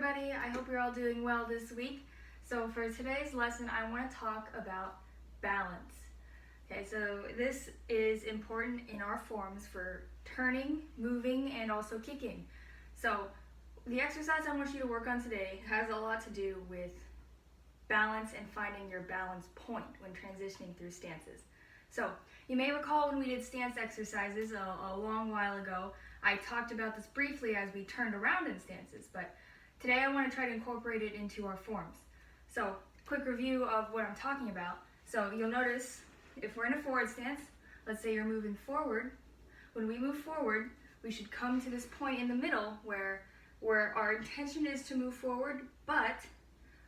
everybody. I hope you're all doing well this week. So for today's lesson, I want to talk about balance. Okay, so this is important in our forms for turning, moving, and also kicking. So the exercise I want you to work on today has a lot to do with balance and finding your balance point when transitioning through stances. So you may recall when we did stance exercises a long while ago, I talked about this briefly as we turned around in stances, but today I want to try to incorporate it into our forms. So quick review of what I'm talking about. So you'll notice if we're in a forward stance, let's say you're moving forward, when we move forward, we should come to this point in the middle where our intention is to move forward, but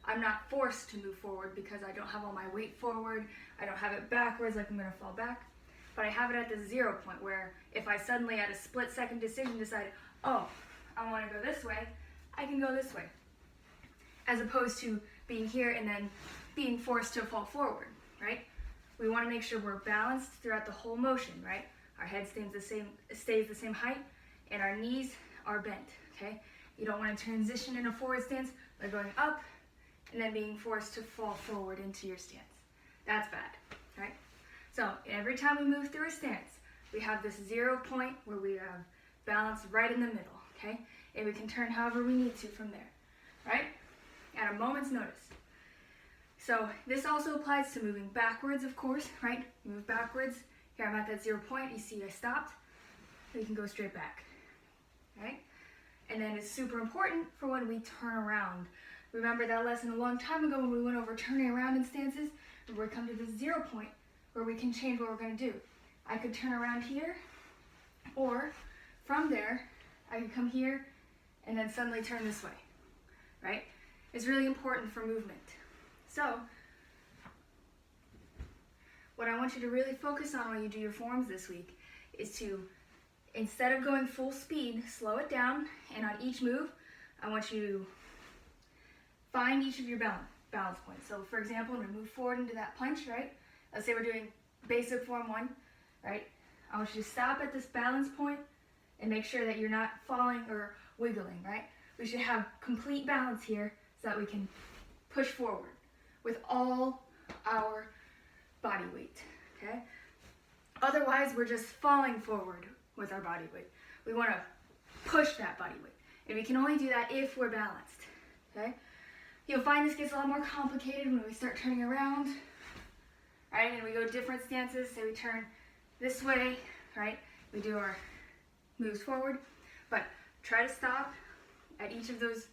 I'm not forced to move forward because I don't have all my weight forward, I don't have it backwards like I'm going to fall back, but I have it at the 0 point where if I suddenly at a split-second decision decide, oh, I want to go this way, I can go this way, as opposed to being here and then being forced to fall forward, right? We want to make sure we're balanced throughout the whole motion, right? Our head stays the same height, and our knees are bent, okay? You don't want to transition in a forward stance by going up and then being forced to fall forward into your stance. That's bad, right? So every time we move through a stance, we have this 0 point where we have balance right in the middle, okay? And we can turn however we need to from there, right? At a moment's notice. So this also applies to moving backwards, of course, right? You move backwards. Here I'm at that 0 point. You see I stopped. We can go straight back, right? And then it's super important for when we turn around. Remember that lesson a long time ago when we went over turning around in stances? Where we come to this 0 point where we can change what we're going to do. I could turn around here, or from there, I could come here and then suddenly turn this way, right? It's really important for movement. So, what I want you to really focus on when you do your forms this week is to, instead of going full speed, slow it down, and on each move, I want you to find each of your balance points. So for example, when we move forward into that punch, right? Let's say we're doing basic form 1, right? I want you to stop at this balance point and make sure that you're not falling or wiggling, right? We should have complete balance here so that we can push forward with all our body weight, okay? Otherwise, we're just falling forward with our body weight. We want to push that body weight, and we can only do that if we're balanced, okay? You'll find this gets a lot more complicated when we start turning around, right? And we go different stances. Say we turn this way, right? We do our moves forward, but try to stop at each of those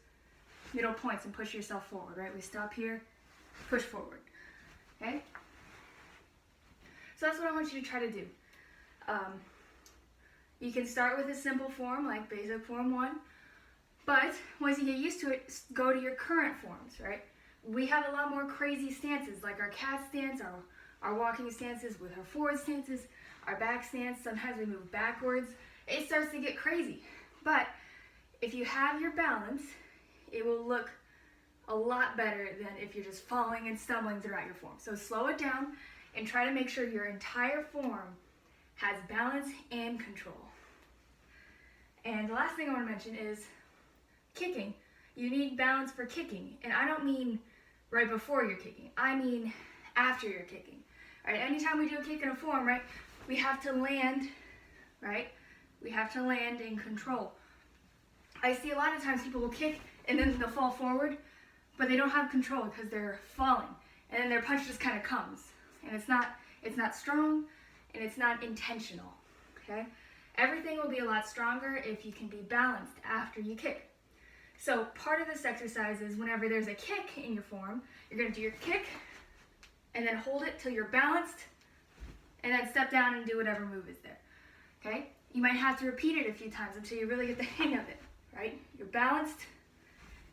middle points and push yourself forward, right? We stop here, push forward, okay? So that's what I want you to try to do. You can start with a simple form like basic form 1, but once you get used to it, go to your current forms, right? We have a lot more crazy stances, like our cat stance, our walking stances with our forward stances, our back stance. Sometimes we move backwards. It starts to get crazy. But if you have your balance, it will look a lot better than if you're just falling and stumbling throughout your form. So slow it down and try to make sure your entire form has balance and control. And the last thing I want to mention is kicking. You need balance for kicking, and I don't mean right before you're kicking. I mean after you're kicking. All right, anytime we do a kick in a form, right, we have to land, right? We have to land in control. I see a lot of times people will kick and then they'll fall forward, but they don't have control because they're falling, and then their punch just kind of comes, and it's not strong, and it's not intentional. Okay, everything will be a lot stronger if you can be balanced after you kick. So part of this exercise is whenever there's a kick in your form, you're going to do your kick and then hold it till you're balanced and then step down and do whatever move is there. Okay? You might have to repeat it a few times until you really get the hang of it, right? You're balanced,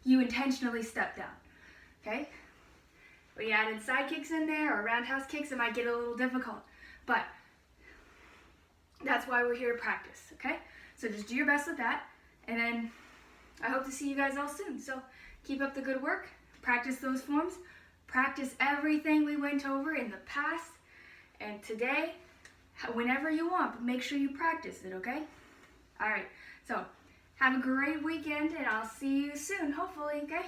you intentionally step down. Okay? When you add in side kicks in there or roundhouse kicks, it might get a little difficult. But that's why we're here to practice, okay? So just do your best with that, and then I hope to see you guys all soon. So keep up the good work, practice those forms, practice everything we went over in the past, and today, whenever you want, but make sure you practice it, okay? All right, so Have a great weekend, and I'll see you soon, hopefully, okay?